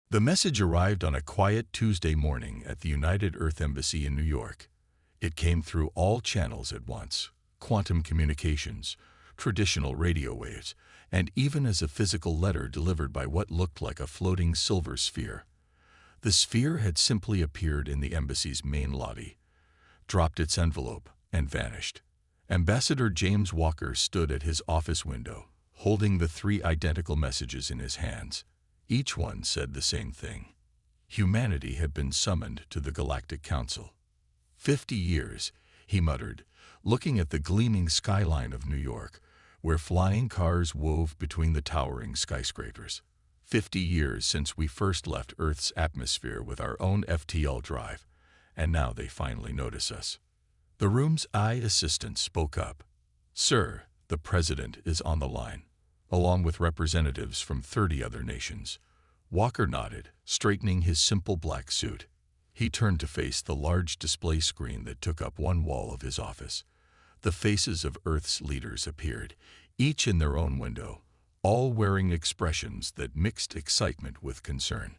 The message arrived on a quiet Tuesday morning at the United Earth Embassy in New York. It came through all channels at once: quantum communications, traditional radio waves, and even as a physical letter delivered by what looked like a floating silver sphere. The sphere had simply appeared in the embassy's main lobby, dropped its envelope, and vanished. Ambassador James Walker stood at his office window, holding the three identical messages in his hands. Each one said the same thing. Humanity had been summoned to the Galactic Council. 50 years, he muttered, looking at the gleaming skyline of New York, where flying cars wove between the towering skyscrapers. 50 years since we first left Earth's atmosphere with our own FTL drive, and now they finally notice us. The room's eye assistant spoke up. "Sir, the President is on the line, along with representatives from 30 other nations." Walker nodded, straightening his simple black suit. He turned to face the large display screen that took up one wall of his office. The faces of Earth's leaders appeared, each in their own window, all wearing expressions that mixed excitement with concern.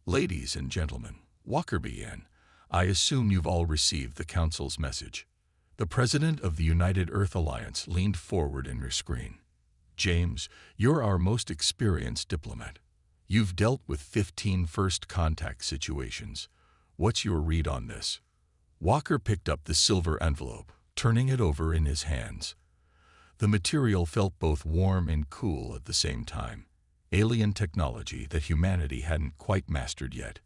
"Ladies and gentlemen," Walker began, "I assume you've all received the Council's message." The President of the United Earth Alliance leaned forward in her screen. "James, you're our most experienced diplomat. You've dealt with 15 first contact situations. What's your read on this?" Walker picked up the silver envelope, turning it over in his hands. The material felt both warm and cool at the same time. Alien technology that humanity hadn't quite mastered yet.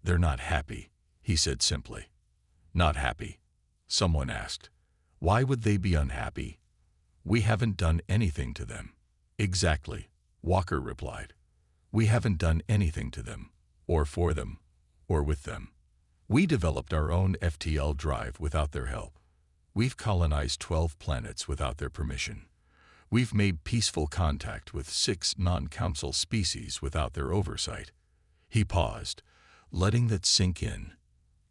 "They're not happy," he said simply. "Not happy?" someone asked. "Why would they be unhappy? We haven't done anything to them." "Exactly," Walker replied. "We haven't done anything to them, or for them, or with them. We developed our own FTL drive without their help. We've colonized 12 planets without their permission. We've made peaceful contact with 6 non-council species without their oversight." He paused, letting that sink in.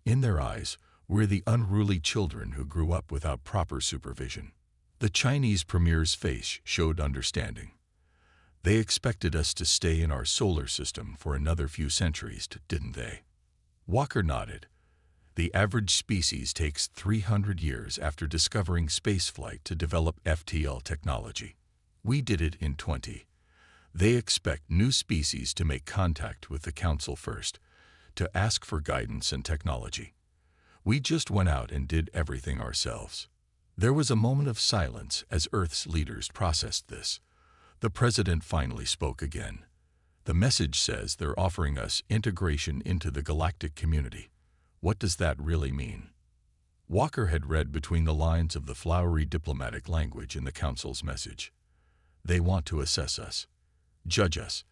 In their eyes, we're the unruly children who grew up without proper supervision. The Chinese premier's face showed understanding. "They expected us to stay in our solar system for another few centuries, didn't they?" Walker nodded. "The average species takes 300 years after discovering spaceflight to develop FTL technology. We did it in 20. They expect new species to make contact with the Council first, to ask for guidance and technology. We just went out and did everything ourselves." There was a moment of silence as Earth's leaders processed this. The President finally spoke again. "The message says they're offering us integration into the galactic community. What does that really mean?" Walker had read between the lines of the flowery diplomatic language in the Council's message. "They want to assess us, judge us,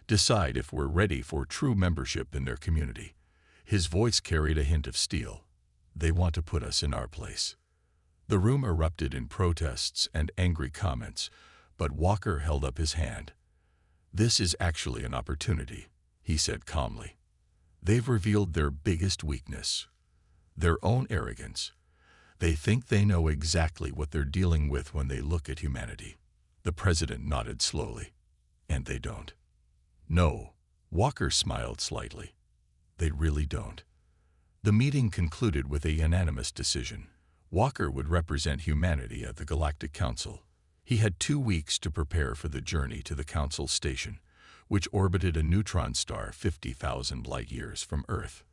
decide if we're ready for true membership in their community." His voice carried a hint of steel. "They want to put us in our place." The room erupted in protests and angry comments, but Walker held up his hand. "This is actually an opportunity," he said calmly. "They've revealed their biggest weakness, their own arrogance. They think they know exactly what they're dealing with when they look at humanity." The President nodded slowly. "And they don't." "No," Walker smiled slightly. "They really don't." The meeting concluded with a unanimous decision. Walker would represent humanity at the Galactic Council. He had 2 weeks to prepare for the journey to the Council station, which orbited a neutron star 50,000 light-years from Earth.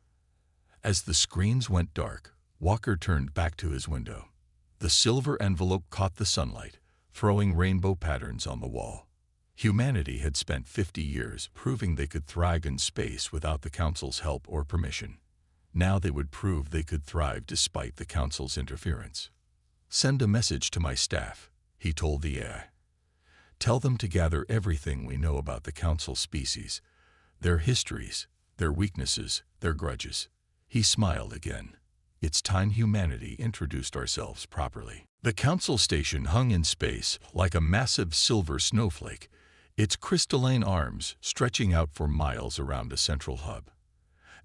As the screens went dark, Walker turned back to his window. The silver envelope caught the sunlight, throwing rainbow patterns on the wall. Humanity had spent 50 years proving they could thrive in space without the Council's help or permission. Now they would prove they could thrive despite the Council's interference. "Send a message to my staff," he told the AI. "Tell them to gather everything we know about the Council species, their histories, their weaknesses, their grudges." He smiled again. "It's time humanity introduced ourselves properly." The Council station hung in space like a massive silver snowflake, its crystalline arms stretching out for miles around a central hub.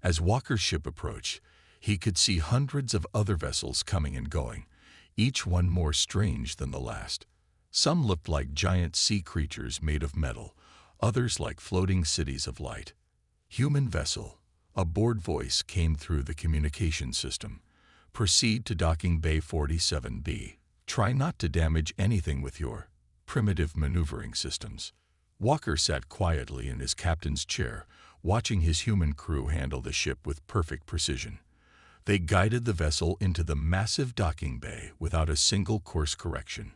As Walker's ship approached, he could see hundreds of other vessels coming and going, each one more strange than the last. Some looked like giant sea creatures made of metal, others like floating cities of light. Human vessel. A bored voice came through the communication system. Proceed to docking bay 47B. Try not to damage anything with your primitive maneuvering systems. Walker sat quietly in his captain's chair, watching his human crew handle the ship with perfect precision. They guided the vessel into the massive docking bay without a single course correction,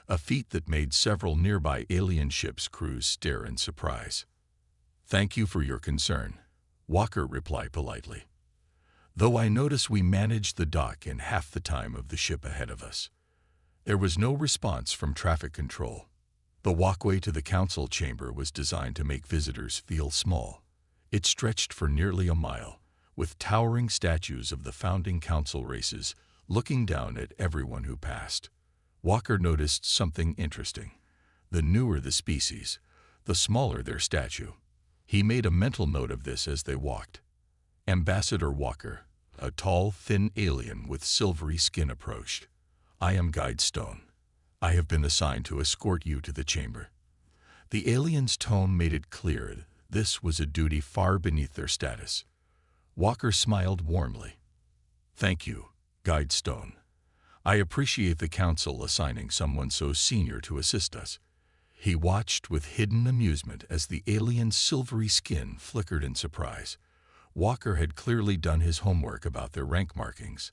a feat that made several nearby alien ships' crews stare in surprise. "Thank you for your concern," Walker replied politely. "Though I notice we managed the dock in half the time of the ship ahead of us." There was no response from traffic control. The walkway to the council chamber was designed to make visitors feel small. It stretched for nearly a mile, with towering statues of the founding council races looking down at everyone who passed. Walker noticed something interesting. The newer the species, the smaller their statue. He made a mental note of this as they walked. Ambassador Walker, a tall, thin alien with silvery skin, approached. "I am Guide Stone. I have been assigned to escort you to the chamber." The alien's tone made it clear this was a duty far beneath their status. Walker smiled warmly. "Thank you, Guide Stone. I appreciate the council assigning someone so senior to assist us." He watched with hidden amusement as the alien's silvery skin flickered in surprise. Walker had clearly done his homework about their rank markings.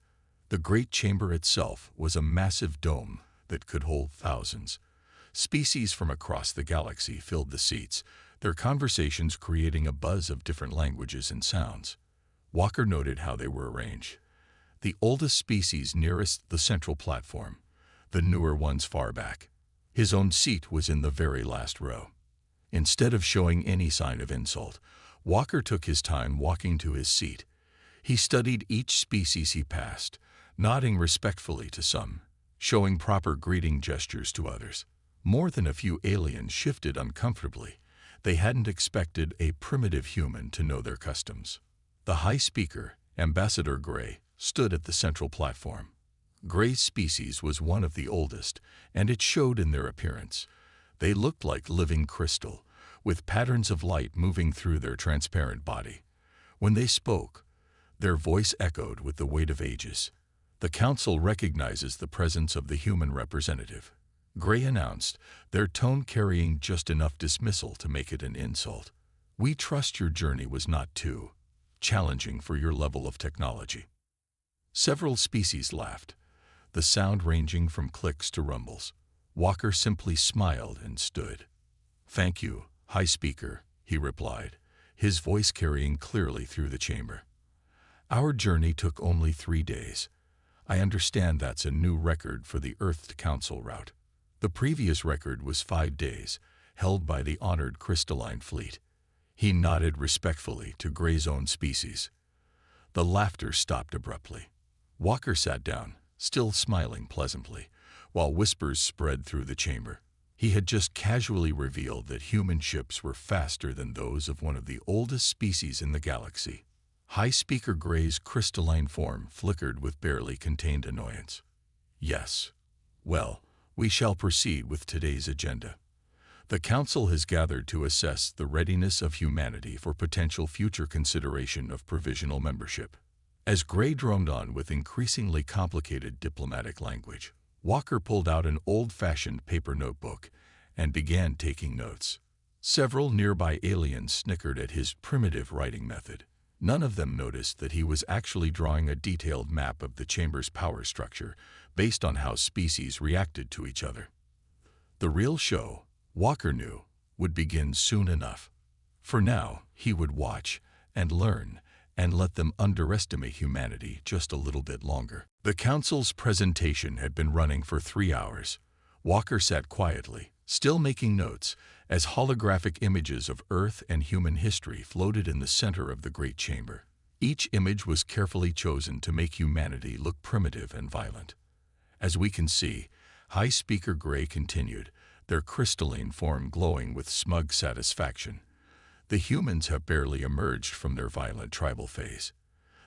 The great chamber itself was a massive dome that could hold thousands. Species from across the galaxy filled the seats, their conversations creating a buzz of different languages and sounds. Walker noted how they were arranged. The oldest species nearest the central platform, the newer ones far back. His own seat was in the very last row. Instead of showing any sign of insult, Walker took his time walking to his seat. He studied each species he passed, nodding respectfully to some, showing proper greeting gestures to others. More than a few aliens shifted uncomfortably. They hadn't expected a primitive human to know their customs. The High Speaker, Ambassador Gray, stood at the central platform. Gray's species was one of the oldest, and it showed in their appearance. They looked like living crystal, with patterns of light moving through their transparent body. When they spoke, their voice echoed with the weight of ages. "The council recognizes the presence of the human representative," Gray announced, their tone carrying just enough dismissal to make it an insult. "We trust your journey was not too challenging for your level of technology." Several species laughed, the sound ranging from clicks to rumbles. Walker simply smiled and stood. "Thank you, High Speaker," he replied, his voice carrying clearly through the chamber. "Our journey took only 3 days. I understand that's a new record for the Earth Council route. The previous record was 5 days, held by the honored Crystalline Fleet." He nodded respectfully to Gray's own species. The laughter stopped abruptly. Walker sat down, still smiling pleasantly, while whispers spread through the chamber. He had just casually revealed that human ships were faster than those of one of the oldest species in the galaxy. High Speaker Gray's crystalline form flickered with barely contained annoyance. "Yes. Well, we shall proceed with today's agenda. The Council has gathered to assess the readiness of humanity for potential future consideration of provisional membership." As Gray droned on with increasingly complicated diplomatic language, Walker pulled out an old-fashioned paper notebook and began taking notes. Several nearby aliens snickered at his primitive writing method. None of them noticed that he was actually drawing a detailed map of the chamber's power structure based on how species reacted to each other. The real show, Walker knew, would begin soon enough. For now, he would watch and learn and let them underestimate humanity just a little bit longer. The Council's presentation had been running for 3 hours. Walker sat quietly, still making notes, as holographic images of Earth and human history floated in the center of the Great Chamber. Each image was carefully chosen to make humanity look primitive and violent. "As we can see," High Speaker Gray continued, their crystalline form glowing with smug satisfaction, "the humans have barely emerged from their violent tribal phase.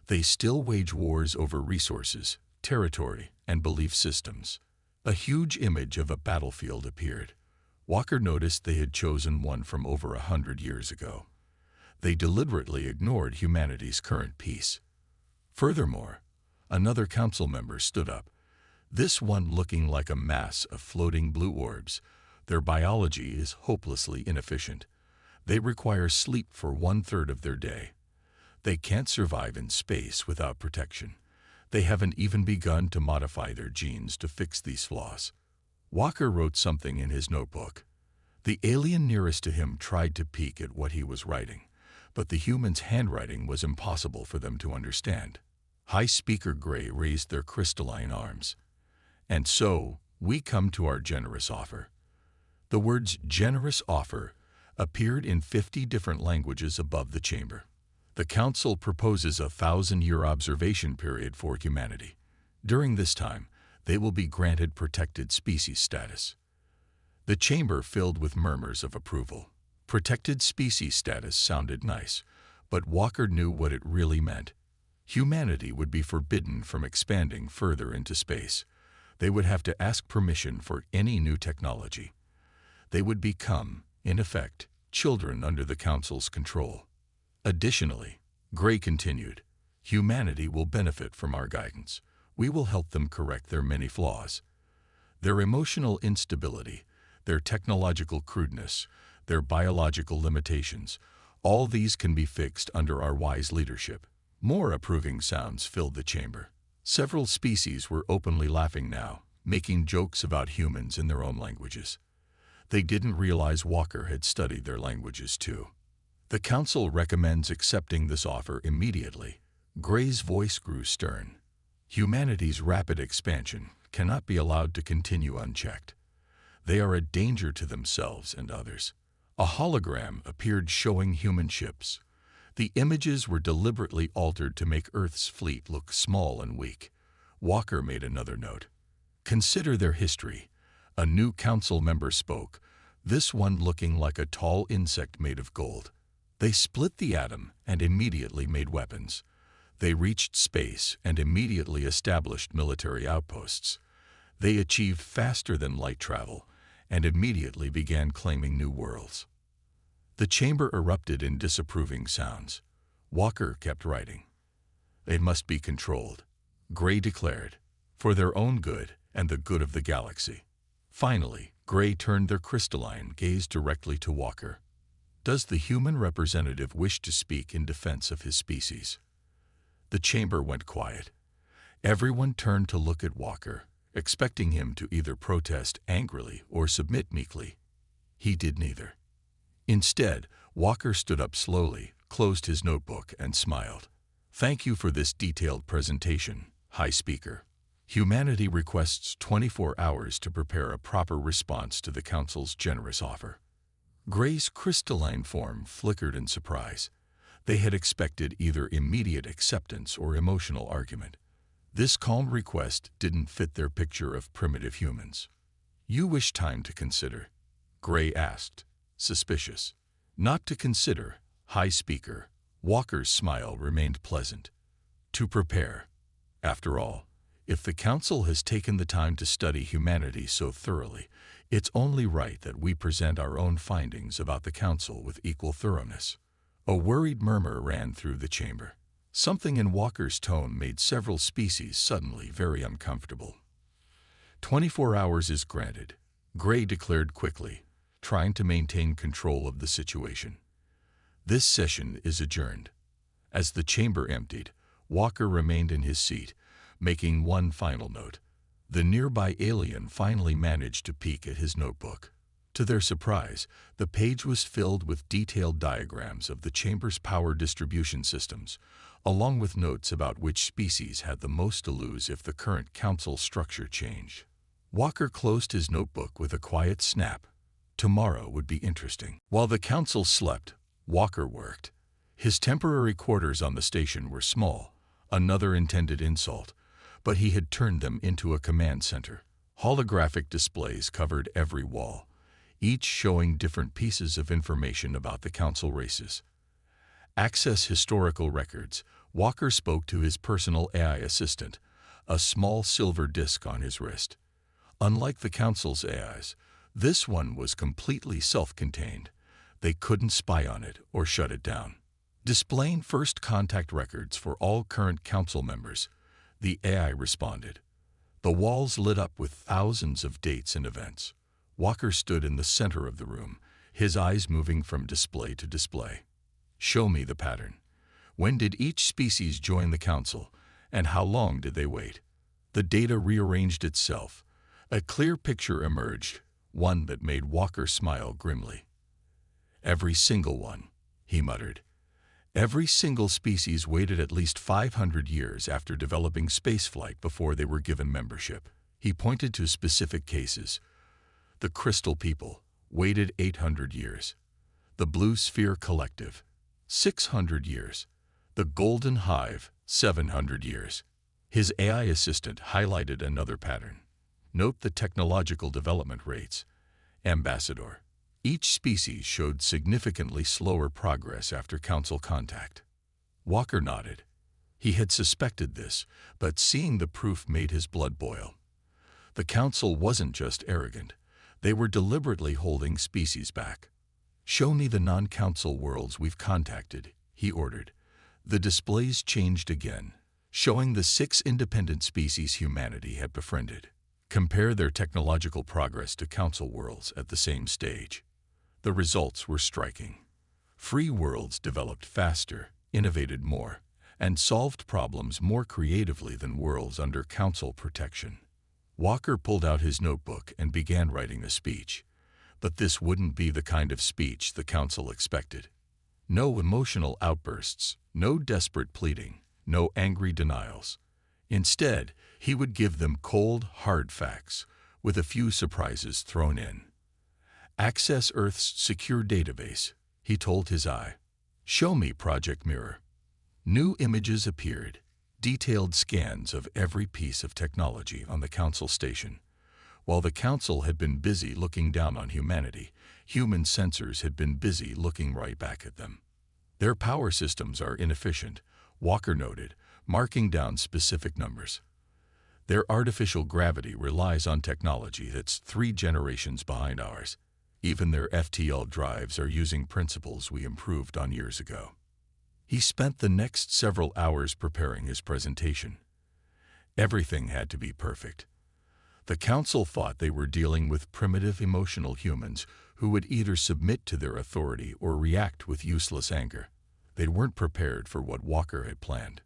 They still wage wars over resources, territory, and belief systems." A huge image of a battlefield appeared. Walker noticed they had chosen one from over 100 years ago. They deliberately ignored humanity's current peace. Furthermore, another council member stood up, this one looking like a mass of floating blue orbs. Their biology is hopelessly inefficient. They require sleep for 1/3 of their day. They can't survive in space without protection. They haven't even begun to modify their genes to fix these flaws. Walker wrote something in his notebook. The alien nearest to him tried to peek at what he was writing, but the human's handwriting was impossible for them to understand. High Speaker Gray raised their crystalline arms. And so, we come to our generous offer. The words generous offer appeared in 50 different languages above the chamber. The Council proposes a 1,000-year observation period for humanity. During this time, they will be granted protected species status. The chamber filled with murmurs of approval. Protected species status sounded nice, but Walker knew what it really meant. Humanity would be forbidden from expanding further into space. They would have to ask permission for any new technology. They would become, in effect, children under the Council's control. Additionally, Gray continued, humanity will benefit from our guidance. We will help them correct their many flaws. Their emotional instability, their technological crudeness, their biological limitations, all these can be fixed under our wise leadership. More approving sounds filled the chamber. Several species were openly laughing now, making jokes about humans in their own languages. They didn't realize Walker had studied their languages too. The Council recommends accepting this offer immediately. Gray's voice grew stern. Humanity's rapid expansion cannot be allowed to continue unchecked. They are a danger to themselves and others. A hologram appeared showing human ships. The images were deliberately altered to make Earth's fleet look small and weak. Walker made another note. Consider their history. A new council member spoke, this one looking like a tall insect made of gold. They split the atom and immediately made weapons. They reached space and immediately established military outposts. They achieved faster than light travel and immediately began claiming new worlds. The chamber erupted in disapproving sounds. Walker kept writing. They must be controlled, Gray declared, for their own good and the good of the galaxy. Finally, Gray turned their crystalline gaze directly to Walker. Does the human representative wish to speak in defense of his species? The chamber went quiet. Everyone turned to look at Walker, expecting him to either protest angrily or submit meekly. He did neither. Instead, Walker stood up slowly, closed his notebook, and smiled. Thank you for this detailed presentation, High Speaker. Humanity requests 24 hours to prepare a proper response to the Council's generous offer. Gray's crystalline form flickered in surprise. They had expected either immediate acceptance or emotional argument. This calm request didn't fit their picture of primitive humans. You wish time to consider? Gray asked, suspicious. Not to consider, High Speaker. Walker's smile remained pleasant. To prepare. After all, if the Council has taken the time to study humanity so thoroughly, it's only right that we present our own findings about the Council with equal thoroughness. A worried murmur ran through the chamber. Something in Walker's tone made several species suddenly very uncomfortable. 24 hours is granted, Gray declared quickly, trying to maintain control of the situation. This session is adjourned. As the chamber emptied, Walker remained in his seat, making one final note. The nearby alien finally managed to peek at his notebook. To their surprise, the page was filled with detailed diagrams of the chamber's power distribution systems, along with notes about which species had the most to lose if the current council structure changed. Walker closed his notebook with a quiet snap. Tomorrow would be interesting. While the council slept, Walker worked. His temporary quarters on the station were small, another intended insult, but he had turned them into a command center. Holographic displays covered every wall, each showing different pieces of information about the council races. Access historical records. Walker spoke to his personal AI assistant, a small silver disc on his wrist. Unlike the council's AIs, this one was completely self-contained. They couldn't spy on it or shut it down. Displaying first contact records for all current council members, the AI responded. The walls lit up with thousands of dates and events. Walker stood in the center of the room, his eyes moving from display to display. Show me the pattern. When did each species join the council, and how long did they wait? The data rearranged itself. A clear picture emerged, one that made Walker smile grimly. Every single one, he muttered. Every single species waited at least 500 years after developing spaceflight before they were given membership. He pointed to specific cases. The Crystal People waited 800 years. The Blue Sphere Collective, 600 years. The Golden Hive, 700 years. His AI assistant highlighted another pattern. Note the technological development rates. Ambassador. Each species showed significantly slower progress after council contact. Walker nodded. He had suspected this, but seeing the proof made his blood boil. The council wasn't just arrogant. They were deliberately holding species back. Show me the non-council worlds we've contacted, he ordered. The displays changed again, showing the 6 independent species humanity had befriended. Compare their technological progress to council worlds at the same stage. The results were striking. Free worlds developed faster, innovated more, and solved problems more creatively than worlds under council protection. Walker pulled out his notebook and began writing a speech. But this wouldn't be the kind of speech the council expected. No emotional outbursts, no desperate pleading, no angry denials. Instead, he would give them cold, hard facts, with a few surprises thrown in. Access Earth's secure database, he told his eye. Show me Project Mirror. New images appeared, detailed scans of every piece of technology on the council station. While the council had been busy looking down on humanity, human sensors had been busy looking right back at them. Their power systems are inefficient, Walker noted, marking down specific numbers. Their artificial gravity relies on technology that's 3 generations behind ours. Even their FTL drives are using principles we improved on years ago. He spent the next several hours preparing his presentation. Everything had to be perfect. The council thought they were dealing with primitive emotional humans who would either submit to their authority or react with useless anger. They weren't prepared for what Walker had planned.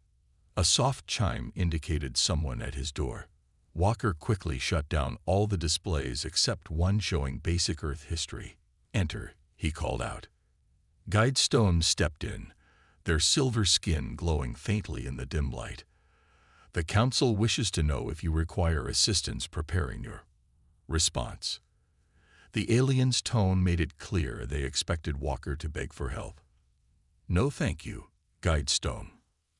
A soft chime indicated someone at his door. Walker quickly shut down all the displays except one showing basic Earth history. Enter, he called out. Guidestones stepped in, their silver skin glowing faintly in the dim light. The council wishes to know if you require assistance preparing your response. The alien's tone made it clear they expected Walker to beg for help. No thank you, Guidestone.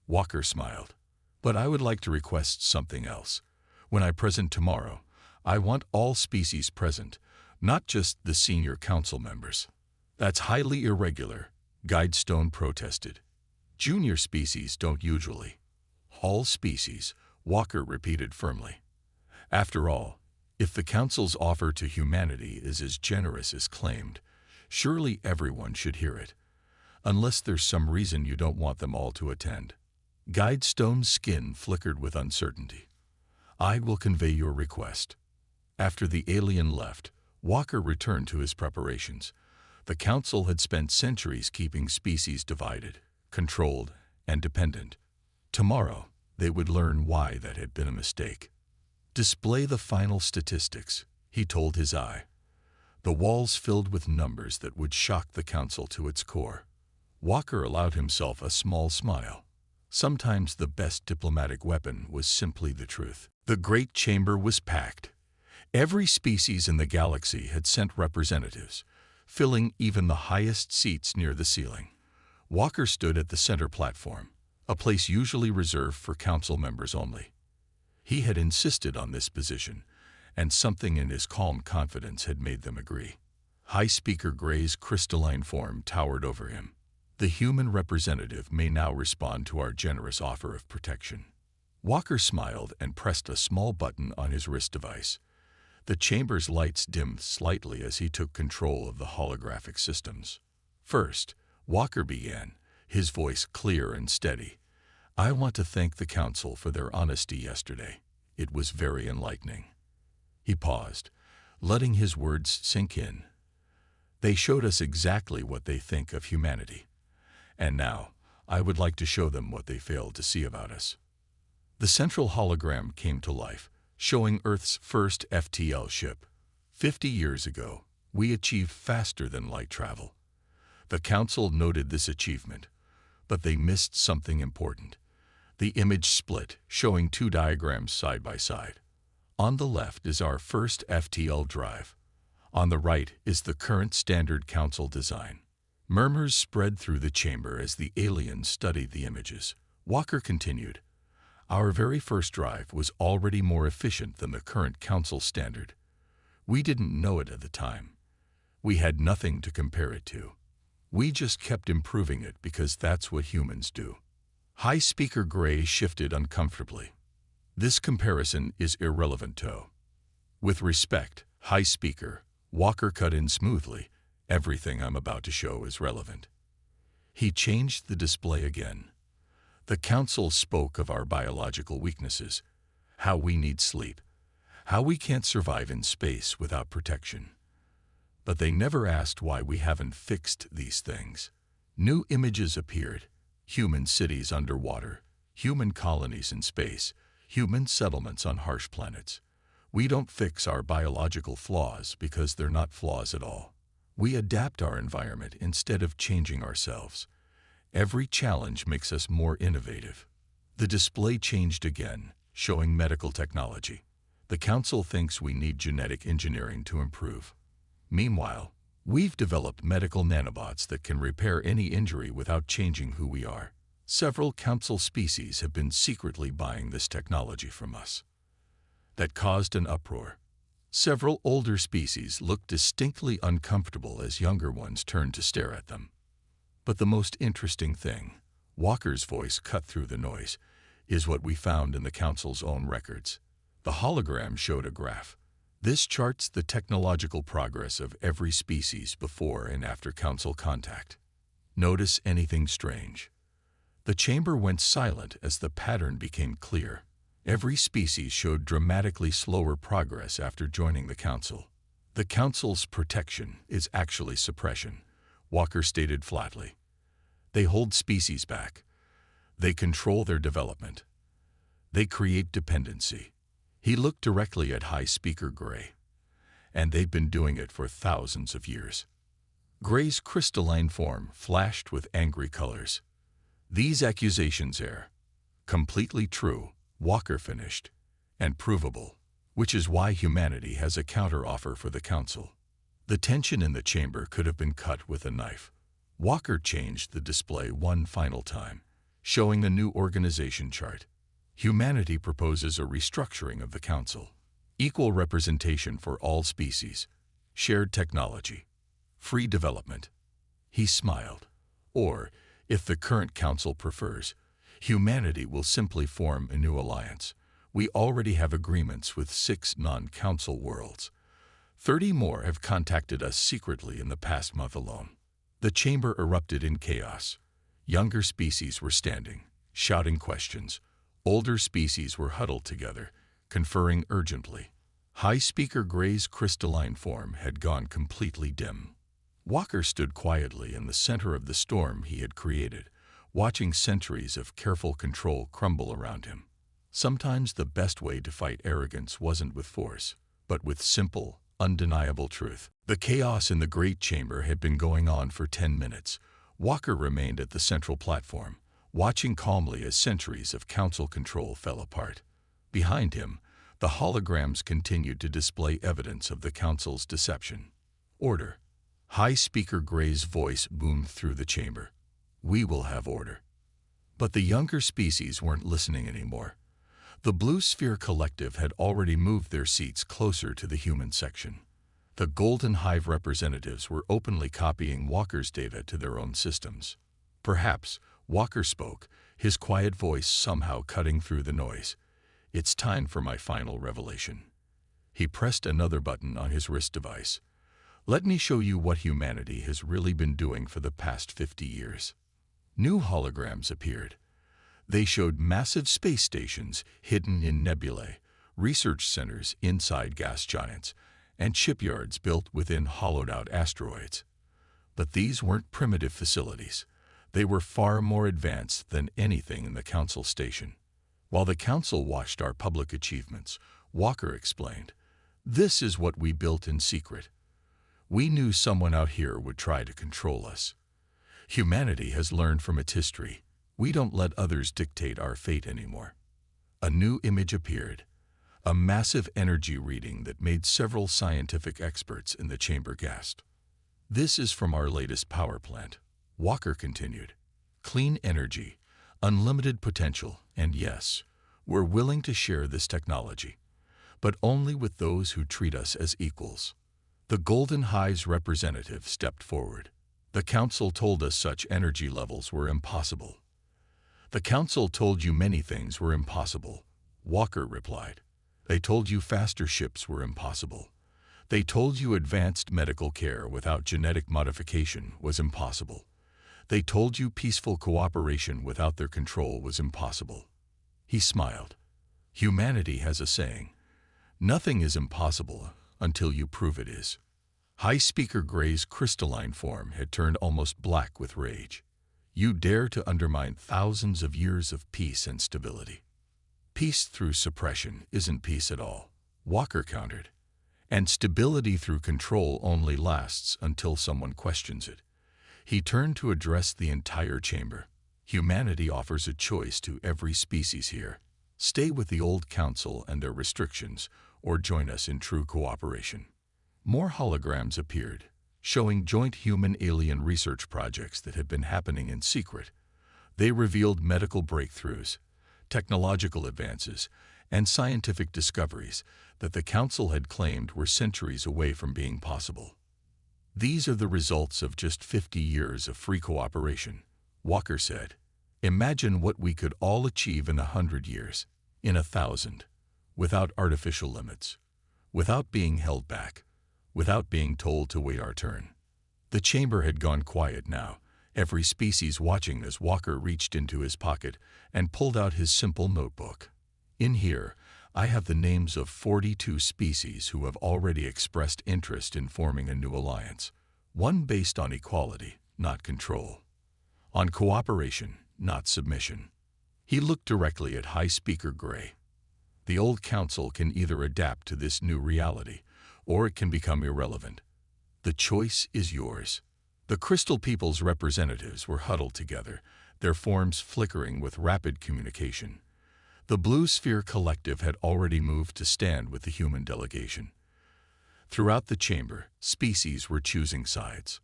Walker smiled. But I would like to request something else. When I present tomorrow, I want all species present, not just the senior council members. That's highly irregular, Guidestone protested. Junior species don't usually. All species, Walker repeated firmly. After all, if the council's offer to humanity is as generous as claimed, surely everyone should hear it. Unless there's some reason you don't want them all to attend. Guidestone's skin flickered with uncertainty. I will convey your request. After the alien left, Walker returned to his preparations. The council had spent centuries keeping species divided, controlled, and dependent. Tomorrow, they would learn why that had been a mistake. Display the final statistics, he told his eye. The walls filled with numbers that would shock the council to its core. Walker allowed himself a small smile. Sometimes the best diplomatic weapon was simply the truth. The great chamber was packed. Every species in the galaxy had sent representatives, filling even the highest seats near the ceiling. Walker stood at the center platform, a place usually reserved for council members only. He had insisted on this position, and something in his calm confidence had made them agree. High Speaker Gray's crystalline form towered over him. The human representative may now respond to our generous offer of protection. Walker smiled and pressed a small button on his wrist device. The chamber's lights dimmed slightly as he took control of the holographic systems. First, Walker began, his voice clear and steady. "I want to thank the Council for their honesty yesterday. It was very enlightening." He paused, letting his words sink in. "They showed us exactly what they think of humanity. And now, I would like to show them what they failed to see about us." The central hologram came to life, showing Earth's first FTL ship. 50 years ago, we achieved faster-than-light travel. The Council noted this achievement, but they missed something important. The image split, showing two diagrams side by side. On the left is our first FTL drive. On the right is the current standard Council design. Murmurs spread through the chamber as the aliens studied the images. Walker continued, "Our very first drive was already more efficient than the current Council standard. We didn't know it at the time. We had nothing to compare it to. We just kept improving it because that's what humans do." High Speaker Gray shifted uncomfortably. "This comparison is irrelevant, Toe." "With respect, High Speaker," Walker cut in smoothly, "everything I'm about to show is relevant." He changed the display again. The Council spoke of our biological weaknesses, how we need sleep, how we can't survive in space without protection. But they never asked why we haven't fixed these things. New images appeared: human cities underwater, human colonies in space, human settlements on harsh planets. We don't fix our biological flaws because they're not flaws at all. We adapt our environment instead of changing ourselves. Every challenge makes us more innovative. The display changed again, showing medical technology. The Council thinks we need genetic engineering to improve. Meanwhile, we've developed medical nanobots that can repair any injury without changing who we are. Several Council species have been secretly buying this technology from us. That caused an uproar. Several older species looked distinctly uncomfortable as younger ones turned to stare at them. But the most interesting thing, Walker's voice cut through the noise, is what we found in the Council's own records. The hologram showed a graph. This charts the technological progress of every species before and after Council contact. Notice anything strange? The chamber went silent as the pattern became clear. Every species showed dramatically slower progress after joining the Council. The Council's protection is actually suppression, Walker stated flatly. They hold species back. They control their development. They create dependency. He looked directly at High Speaker Gray. And they've been doing it for thousands of years. Gray's crystalline form flashed with angry colors. "These accusations are completely true," Walker finished, "and provable, which is why humanity has a counter-offer for the Council." The tension in the chamber could have been cut with a knife. Walker changed the display one final time, showing a new organization chart. Humanity proposes a restructuring of the Council. Equal representation for all species, shared technology, free development. He smiled. Or, if the current Council prefers, humanity will simply form a new alliance. We already have agreements with 6 non-Council worlds. 30 more have contacted us secretly in the past month alone. The chamber erupted in chaos. Younger species were standing, shouting questions. Older species were huddled together, conferring urgently. High Speaker Gray's crystalline form had gone completely dim. Walker stood quietly in the center of the storm he had created, watching centuries of careful control crumble around him. Sometimes the best way to fight arrogance wasn't with force, but with simple, undeniable truth. The chaos in the Great Chamber had been going on for 10 minutes. Walker remained at the central platform, watching calmly as centuries of Council control fell apart. Behind him, the holograms continued to display evidence of the Council's deception. "Order." High Speaker Gray's voice boomed through the chamber. "We will have order." But the younger species weren't listening anymore. The Blue Sphere Collective had already moved their seats closer to the human section. The Golden Hive representatives were openly copying Walker's data to their own systems. Perhaps, Walker spoke, his quiet voice somehow cutting through the noise. "It's time for my final revelation." He pressed another button on his wrist device. "Let me show you what humanity has really been doing for the past 50 years. New holograms appeared. They showed massive space stations hidden in nebulae, research centers inside gas giants, and shipyards built within hollowed-out asteroids. But these weren't primitive facilities. They were far more advanced than anything in the Council station. While the Council watched our public achievements, Walker explained, "This is what we built in secret. We knew someone out here would try to control us. Humanity has learned from its history. We don't let others dictate our fate anymore." A new image appeared, a massive energy reading that made several scientific experts in the chamber gasp. "This is from our latest power plant," Walker continued. "Clean energy, unlimited potential, and yes, we're willing to share this technology, but only with those who treat us as equals." The Golden Hive's representative stepped forward. "The Council told us such energy levels were impossible." "The Council told you many things were impossible," Walker replied. "They told you faster ships were impossible. They told you advanced medical care without genetic modification was impossible. They told you peaceful cooperation without their control was impossible." He smiled. "Humanity has a saying, nothing is impossible until you prove it is." High Speaker Gray's crystalline form had turned almost black with rage. "You dare to undermine thousands of years of peace and stability. Peace through suppression isn't peace at all," Walker countered. "And stability through control only lasts until someone questions it." He turned to address the entire chamber. "Humanity offers a choice to every species here. Stay with the old Council and their restrictions, or join us in true cooperation." More holograms appeared, showing joint human-alien research projects that had been happening in secret. They revealed medical breakthroughs, technological advances, and scientific discoveries that the Council had claimed were centuries away from being possible. "These are the results of just 50 years of free cooperation," Walker said. "Imagine what we could all achieve in 100 years, in 1,000, without artificial limits, without being held back, without being told to wait our turn." The chamber had gone quiet now, every species watching as Walker reached into his pocket and pulled out his simple notebook. "In here, I have the names of 42 species who have already expressed interest in forming a new alliance, one based on equality, not control, on cooperation, not submission." He looked directly at High Speaker Gray. "The old Council can either adapt to this new reality, or it can become irrelevant. The choice is yours." The Crystal People's representatives were huddled together, their forms flickering with rapid communication. The Blue Sphere Collective had already moved to stand with the human delegation. Throughout the chamber, species were choosing sides.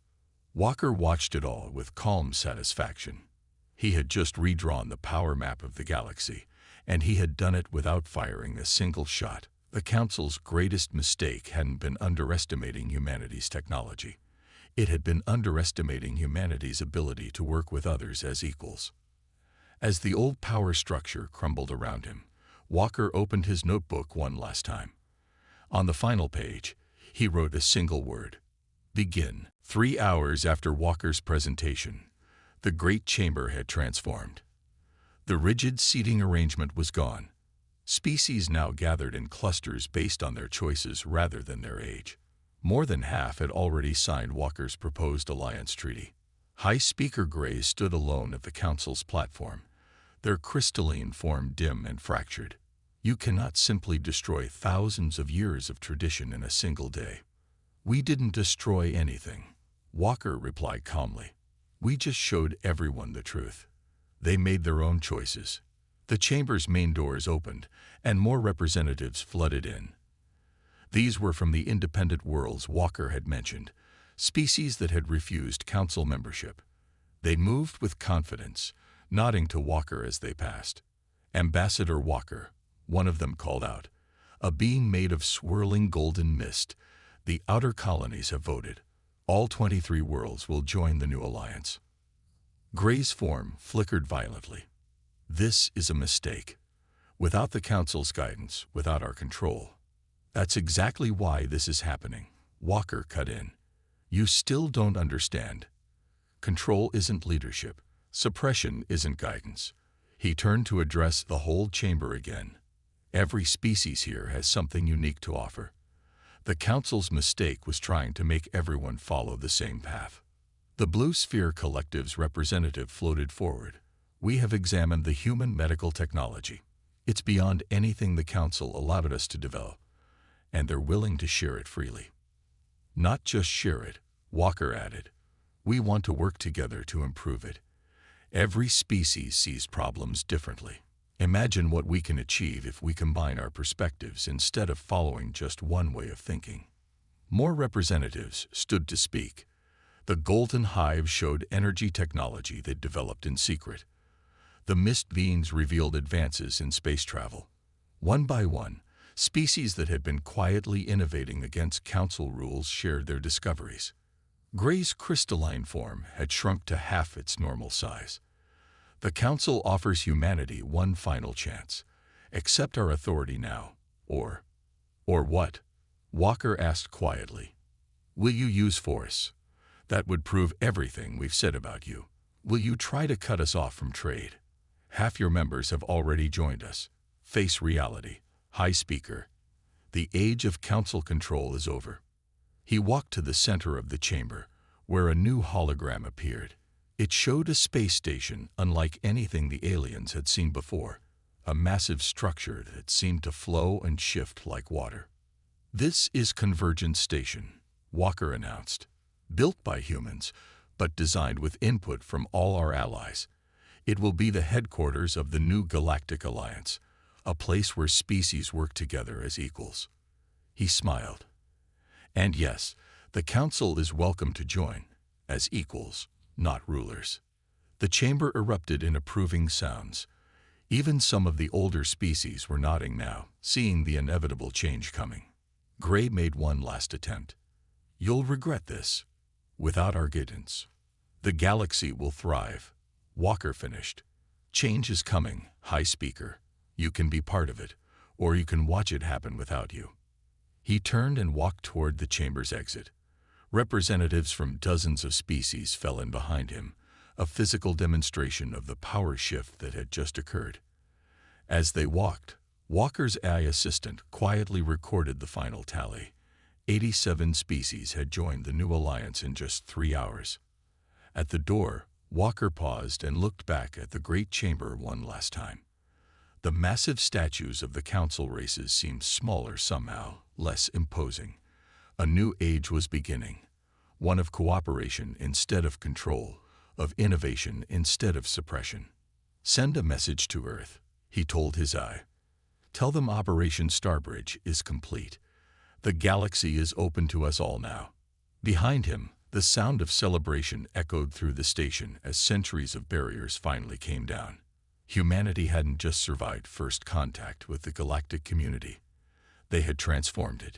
Walker watched it all with calm satisfaction. He had just redrawn the power map of the galaxy, and he had done it without firing a single shot. The Council's greatest mistake hadn't been underestimating humanity's technology. It had been underestimating humanity's ability to work with others as equals. As the old power structure crumbled around him, Walker opened his notebook one last time. On the final page, he wrote a single word: "Begin." 3 hours after Walker's presentation, the great chamber had transformed. The rigid seating arrangement was gone. Species now gathered in clusters based on their choices rather than their age. More than half had already signed Walker's proposed alliance treaty. High Speaker Gray stood alone at the Council's platform, their crystalline form dim and fractured. "You cannot simply destroy thousands of years of tradition in a single day." "We didn't destroy anything," Walker replied calmly. "We just showed everyone the truth. They made their own choices." The chamber's main doors opened, and more representatives flooded in. These were from the independent worlds Walker had mentioned, species that had refused Council membership. They moved with confidence, nodding to Walker as they passed. "Ambassador Walker," one of them called out, "a being made of swirling golden mist. The outer colonies have voted. All 23 worlds will join the new alliance." Gray's form flickered violently. "This is a mistake. Without the Council's guidance, without our control." "That's exactly why this is happening," Walker cut in. "You still don't understand. Control isn't leadership. Suppression isn't guidance. He turned to address the whole chamber again. Every species here has something unique to offer. The Council's mistake was trying to make everyone follow the same path. The Blue Sphere Collective's representative floated forward. We have examined the human medical technology. It's beyond anything the Council allowed us to develop, and they're willing to share it freely. Not just share it, Walker added. We want to work together to improve it. Every species sees problems differently. Imagine what we can achieve if we combine our perspectives instead of following just one way of thinking. More representatives stood to speak. The Golden Hive showed energy technology that developed in secret. The Mist Beings revealed advances in space travel. One by one, species that had been quietly innovating against Council rules shared their discoveries. Gray's crystalline form had shrunk to half its normal size. The Council offers humanity one final chance. Accept our authority now, or what? Walker asked quietly. Will you use force? That would prove everything we've said about you. Will you try to cut us off from trade? Half your members have already joined us. Face reality. High Speaker. The age of Council control is over. He walked to the center of the chamber, where a new hologram appeared. It showed a space station unlike anything the aliens had seen before, a massive structure that seemed to flow and shift like water. This is Convergence Station, Walker announced. Built by humans, but designed with input from all our allies. It will be the headquarters of the new Galactic Alliance, a place where species work together as equals. He smiled. And yes, the Council is welcome to join, as equals, not rulers. The chamber erupted in approving sounds. Even some of the older species were nodding now, seeing the inevitable change coming. Gray made one last attempt. You'll regret this. Without our guidance, the galaxy will thrive. Walker finished. Change is coming, High Speaker. You can be part of it, or you can watch it happen without you. He turned and walked toward the chamber's exit. Representatives from dozens of species fell in behind him, a physical demonstration of the power shift that had just occurred. As they walked, Walker's AI assistant quietly recorded the final tally. 87 species had joined the new alliance in just 3 hours. At the door, Walker paused and looked back at the great chamber one last time. The massive statues of the Council races seemed smaller somehow, less imposing. A new age was beginning, one of cooperation instead of control, of innovation instead of suppression. Send a message to Earth, he told his eye. Tell them Operation Starbridge is complete. The galaxy is open to us all now. Behind him, the sound of celebration echoed through the station as centuries of barriers finally came down. Humanity hadn't just survived first contact with the galactic community. They had transformed it.